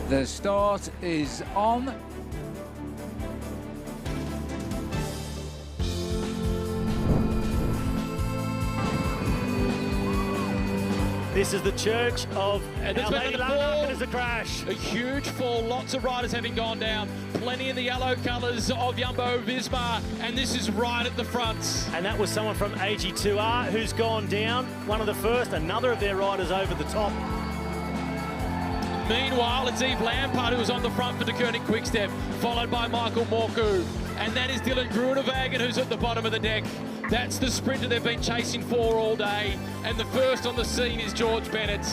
The start is on. This is the church of Our Lady Lang. There's a crash. A huge fall, lots of riders having gone down. Plenty in the yellow colours of Jumbo-Visma, and this is right at the front. And that was someone from AG2R who's gone down. One of the first, another of their riders over the top. Meanwhile, it's Yves Lampaert who was on the front for De Koning Quickstep, followed by Michael Morku. And that is Dylan Groenewegen who's at the bottom of the deck. That's the sprinter they've been chasing for all day. And the first on the scene is George Bennett.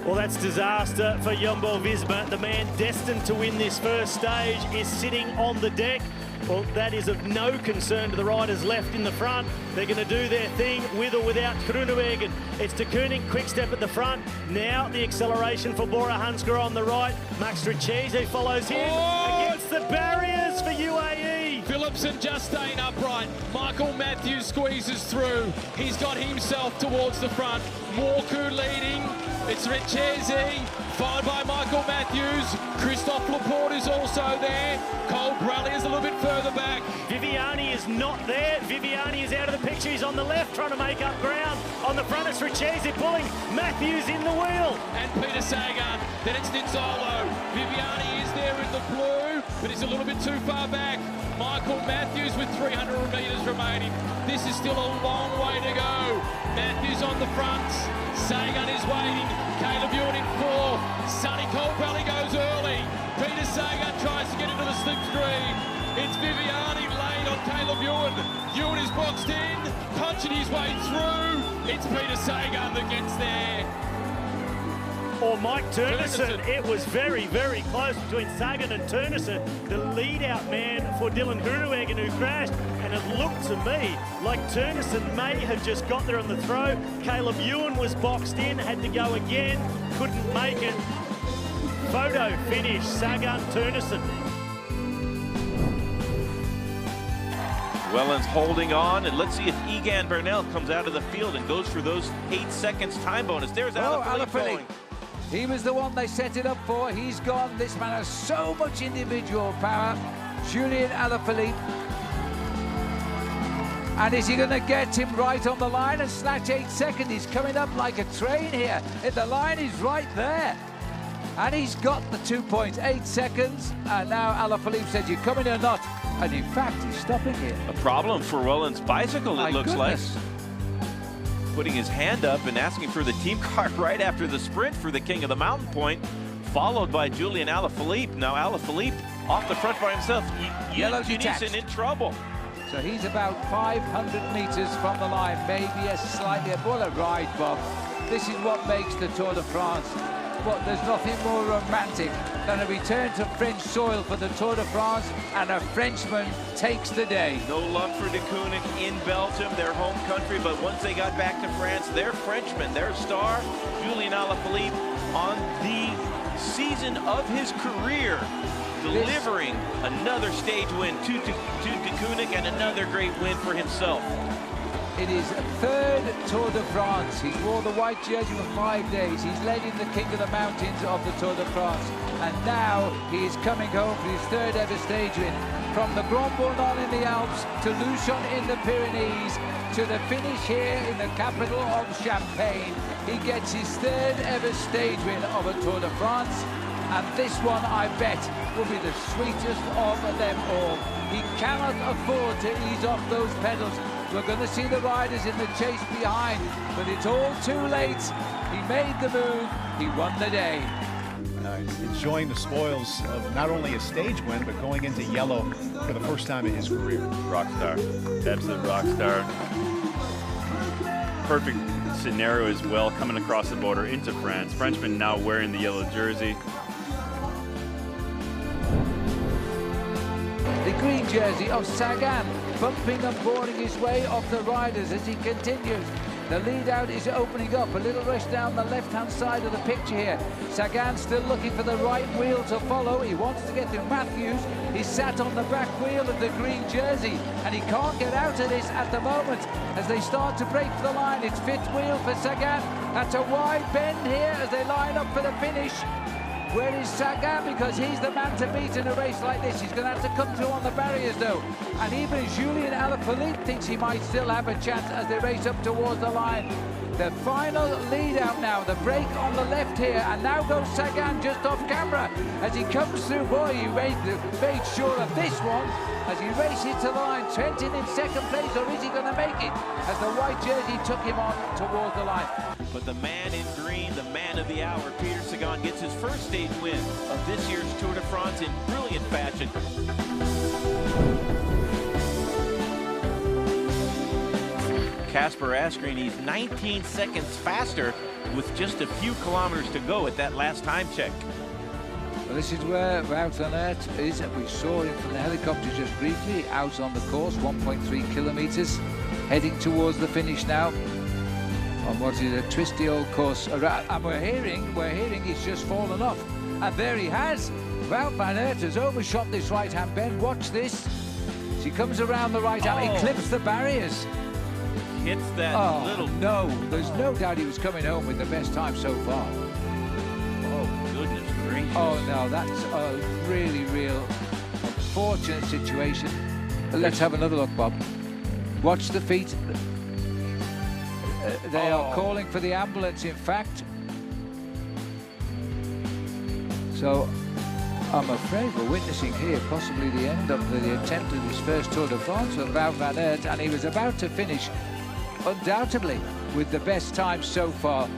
Well, that's disaster for Jumbo-Visma. The man destined to win this first stage is sitting on the deck. Well, that is of no concern to the riders left in the front. They're going to do their thing with or without Groenewegen. It's De Koning Quickstep at the front. Now the acceleration for Bora Hansgrohe on the right. Max Richese follows him against the barriers for UAE. Philipsen just staying upright. Michael Matthews squeezes through. He's got himself towards the front. Morku leading. It's Richese, followed by Michael Matthews. Christophe Laporte is also there. Cole Braley is a little bit further back. Viviani is not there. Viviani is out of the picture. He's on the left trying to make up ground. On the front it's Richese pulling. Matthews in the wheel. And Peter Sagan. Then it's Nizzolo. Viviani is there in the blue, but he's a little bit too far back. Michael Matthews with 300 metres remaining. This is still a long way to go. Matthews on the front. Sagan is waiting. Caleb Ewan in fourth. Sonny Colbrelli goes early. Peter Sagan tries to get into the slipstream. It's Viviani late on Caleb Ewan. Ewan is boxed in, punching his way through. It's Peter Sagan that gets there. Or Mike Turnison. It was very, very close between Sagan and Turnison, the lead-out man for Dylan Groenewegen who crashed. And it looked to me like Turnison may have just got there on the throw. Caleb Ewan was boxed in, had to go again, couldn't make it. Photo finish, Sagan, Turnison. Wellens holding on, and let's see if Egan Bernal comes out of the field and goes for those 8 seconds time bonus. There's Alaphilippe going. He was the one they set it up for. He's gone. This man has so much individual power. Julien Alaphilippe. And is he going to get him right on the line and snatch 8 seconds? He's coming up like a train here. The line is right there. And he's got the 2 points, 8 seconds. And now Alaphilippe says, you coming or not? And in fact, he's stopping here. A problem for Wellens' bicycle, it looks like. Putting his hand up and asking for the team car right after the sprint for the king of the mountain point, followed by Julien Alaphilippe. Now Alaphilippe off the front by himself. Yellow Unison in trouble. So he's about 500 metres from the line, maybe a slightly above a ride, Bob. This is what makes the Tour de France. But there's nothing more romantic than a return to French soil for the Tour de France, and a Frenchman takes the day. No luck for De Koning in Belgium, their home country, but once they got back to France, their Frenchman, their star, Julien Alaphilippe, on the season of his career, delivering another stage win to De Koning and another great win for himself. It is a third Tour de France. He's wore the white jersey for 5 days. He's led in the King of the Mountains of the Tour de France. And now he is coming home for his third ever stage win. From the Grand Bournon in the Alps to Luchon in the Pyrenees to the finish here in the capital of Champagne. He gets his third ever stage win of a Tour de France. And this one, I bet, will be the sweetest of them all. He cannot afford to ease off those pedals. We're going to see the riders in the chase behind, but it's all too late. He made the move, he won the day. He's enjoying the spoils of not only a stage win, but going into yellow for the first time in his career. Rock star, absolute rock star. Perfect scenario as well, coming across the border into France. Frenchman now wearing the yellow jersey. The green jersey of Sagan, bumping and boarding his way off the riders as he continues. The lead out is opening up, a little rush down the left-hand side of the picture here. Sagan still looking for the right wheel to follow. He wants to get to Matthews. He's sat on the back wheel of the green jersey, and he can't get out of this at the moment as they start to break for the line. It's fifth wheel for Sagan. That's a wide bend here as they line up for the finish. Where is Sagan? Because he's the man to beat in a race like this. He's going to have to come through on the barriers, though. And even Julian Alaphilippe thinks he might still have a chance as they race up towards the line. The final lead out now, the break on the left here, and now goes Sagan just off camera as he comes through. Boy, he made sure of this one as he races to the line. Trentin in second place, or is he going to make it? As the white jersey took him on towards the line. But the man in green, the man of the hour, Peter Sagan, gets his first stage win of this year's Tour de France in brilliant fashion. Kasper Asgreen, he's 19 seconds faster with just a few kilometers to go at that last time check. Well, this is where Wout van Aert is. We saw him from the helicopter just briefly, out on the course, 1.3 kilometers, heading towards the finish now on what is a twisty old course. And we're hearing he's just fallen off. And there he has. Wout van Aert has overshot this right-hand bend. Watch this. As he comes around the right hand, he clips the barriers. Hits that little... No, there's no doubt he was coming home with the best time so far. Oh, goodness gracious. Oh, no, that's a really, real unfortunate situation. Let's have another look, Bob. Watch the feet. They are calling for the ambulance, in fact. So, I'm afraid we're witnessing here possibly the end of the attempt of his first Tour de France for Wout van Aert, and he was about to finish undoubtedly with the best time so far.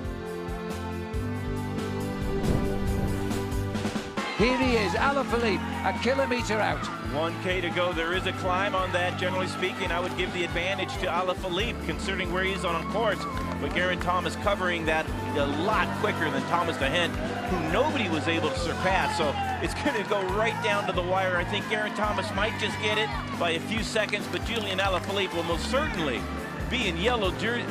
Here he is, Alaphilippe, a kilometre out. 1K to go. There is a climb on that. Generally speaking, I would give the advantage to Alaphilippe, considering where he is on course. But Geraint Thomas covering that a lot quicker than Thomas Dehen, who nobody was able to surpass. So it's going to go right down to the wire. I think Geraint Thomas might just get it by a few seconds, but Julian Alaphilippe will most certainly be in yellow jersey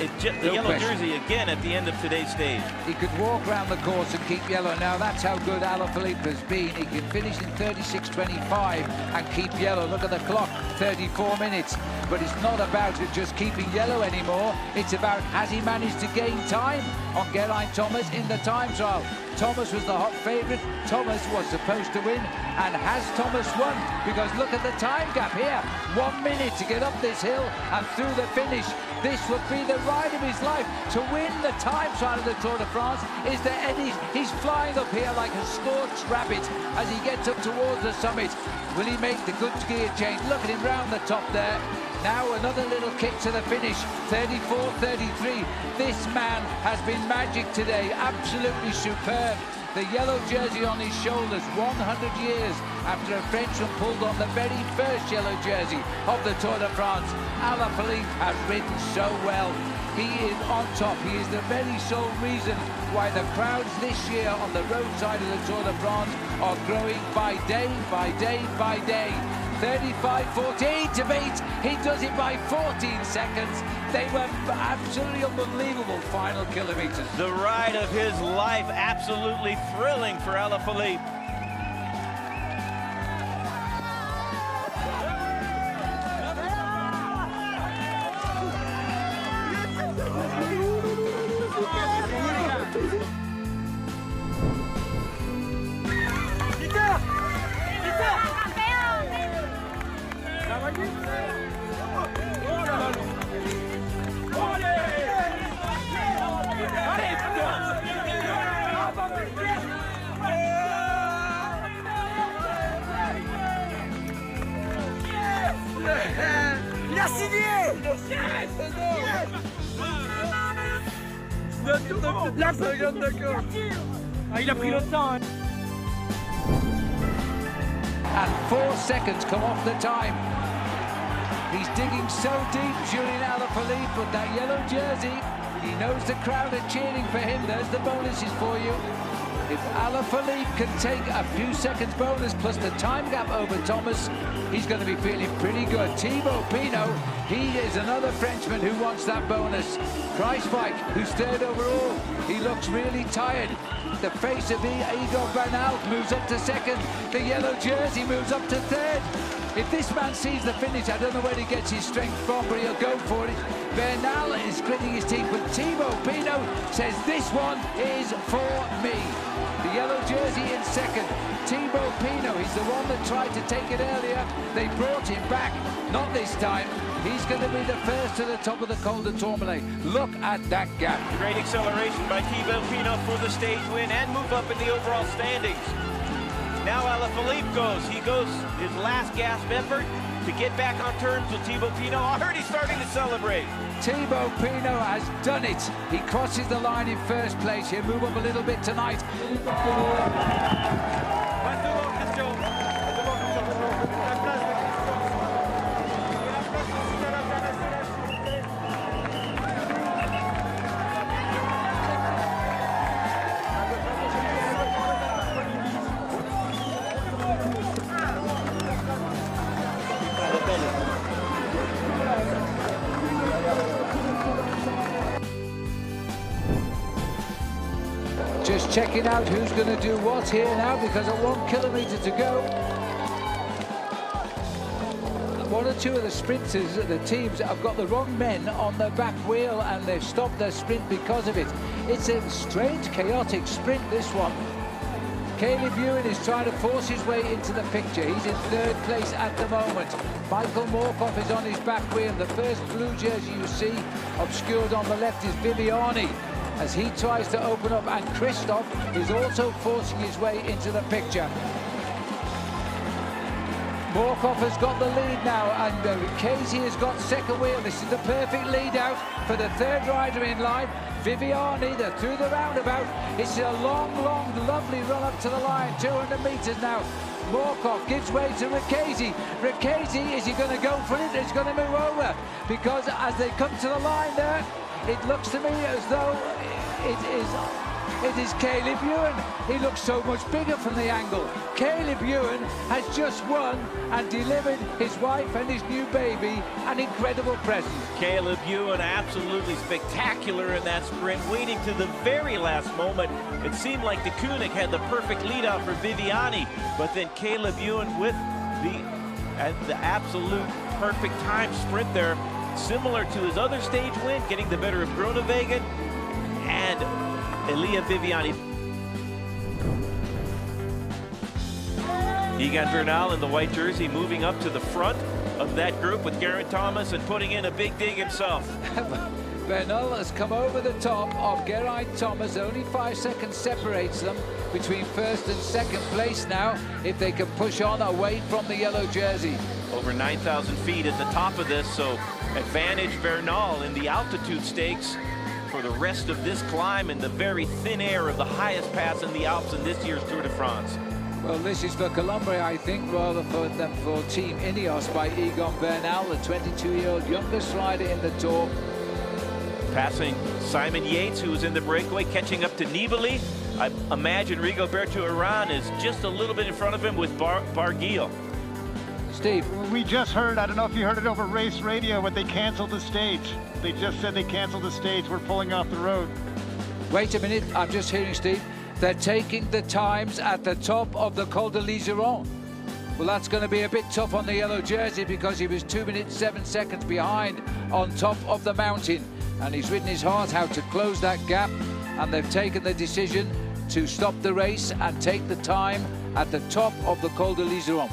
again at the end of today's stage. He could walk around the course and keep yellow. Now that's how good Alaphilippe has been. He can finish in 36.25 and keep yellow. Look at the clock, 34 minutes. But it's not about it just keeping yellow anymore. It's about, has he managed to gain time on Geraint Thomas in the time trial? Thomas was the hot favourite. Thomas was supposed to win. And has Thomas won? Because look at the time gap here. 1 minute to get up this hill and through the finish. This would be the ride of his life. To win the time trial of the Tour de France is the Eddie. He's flying up here like a scorched rabbit as he gets up towards the summit. Will he make the good gear change? Look at him round the top there. Now another little kick to the finish, 34.33. This man has been magic today, absolutely superb. The yellow jersey on his shoulders, 100 years after a Frenchman pulled on the very first yellow jersey of the Tour de France. Alaphilippe has ridden so well. He is on top. He is the very sole reason why the crowds this year on the roadside of the Tour de France are growing by day, by day, by day. 35.48 to beat. He does it by 14 seconds. They were absolutely unbelievable final kilometers. The ride of his life, absolutely thrilling for Alaphilippe. Il a signé. La seconde d'accord. Ah, il a pris le temps. Hein. And 4 seconds come off the time. He's digging so deep, Julian Alaphilippe, but that yellow jersey, he knows the crowd are cheering for him. There's the bonuses for you. If Alaphilippe can take a few seconds bonus plus the time gap over Thomas, he's going to be feeling pretty good. Thibaut Pinot, he is another Frenchman who wants that bonus. Kruijswijk, who's third overall, he looks really tired. The face of Egan Bernal moves up to second. The yellow jersey moves up to third. If this man sees the finish, I don't know where he gets his strength from, but he'll go for it. Bernal is gritting his teeth, but Thibaut Pinot says this one is for me. The yellow jersey in second. Thibaut Pinot, he's the one that tried to take it earlier. They brought him back, not this time. He's going to be the first to the top of the Col de Tourmalet. Look at that gap. Great acceleration by Thibaut Pinot for the stage win and move up in the overall standings. Now Alaphilippe goes. He goes his last gasp effort to get back on terms with Thibaut Pinot. Already starting to celebrate. Thibaut Pinot has done it. He crosses the line in first place. He'll move up a little bit tonight. Just checking out who's going to do what here now, because at 1 kilometre to go. One or two of the sprinters, the teams, have got the wrong men on the back wheel and they've stopped their sprint because of it. It's a strange, chaotic sprint, this one. Caleb Ewan is trying to force his way into the picture. He's in third place at the moment. Michael Morkov is on his back wheel. The first blue jersey you see obscured on the left is Viviani, as he tries to open up, and Christoph is also forcing his way into the picture. Morkov has got the lead now, and Casey has got second wheel. This is the perfect lead out for the third rider in line. Viviani, they're through the roundabout. It's a long, lovely run up to the line, 200 metres now. Morkov gives way to Ricchesi. Ricchesi, is he going to go for it? He's going to move over, because as they come to the line there, it looks to me as though it is Caleb Ewan. He looks so much bigger from the angle. Caleb Ewan has just won and delivered his wife and his new baby an incredible present. Caleb Ewan absolutely spectacular in that sprint, waiting to the very last moment. It seemed like de Koenig had the perfect lead out for Viviani, but then Caleb Ewan with the absolute perfect time sprint there, similar to his other stage win, getting the better of Groenewegen and Elia Viviani. Egan Bernal in the white jersey moving up to the front of that group with Geraint Thomas and putting in a big dig himself. Bernal has come over the top of Geraint Thomas. Only 5 seconds separates them between first and second place now, if they can push on away from the yellow jersey. Over 9,000 feet at the top of this, so advantage Bernal in the altitude stakes for the rest of this climb in the very thin air of the highest pass in the Alps in this year's Tour de France. Well, this is for Colombia, I think, rather than for Team Ineos by Egan Bernal, the 22-year-old youngest rider in the Tour. Passing Simon Yates, who was in the breakaway, catching up to Nibali. I imagine Rigoberto Urán is just a little bit in front of him with Barguil. Steve. We just heard, I don't know if you heard it over race radio, but they canceled the stage. They just said they canceled the stage. We're pulling off the road. Wait a minute, I'm just hearing, Steve. They're taking the times at the top of the Col de Ligeron. Well, that's going to be a bit tough on the yellow jersey, because he was 2 minutes 7 seconds behind on top of the mountain. And he's ridden his heart out to close that gap. And they've taken the decision to stop the race and take the time at the top of the Col de Ligeron.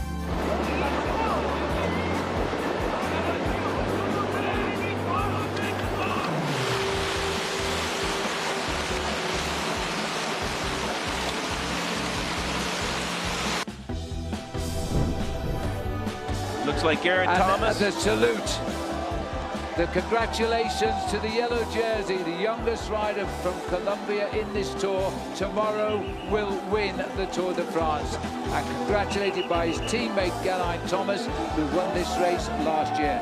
Looks like Geraint Thomas. The salute, the congratulations to the yellow jersey, the youngest rider from Colombia in this Tour. Tomorrow will win the Tour de France. And congratulated by his teammate Geraint Thomas, who won this race last year.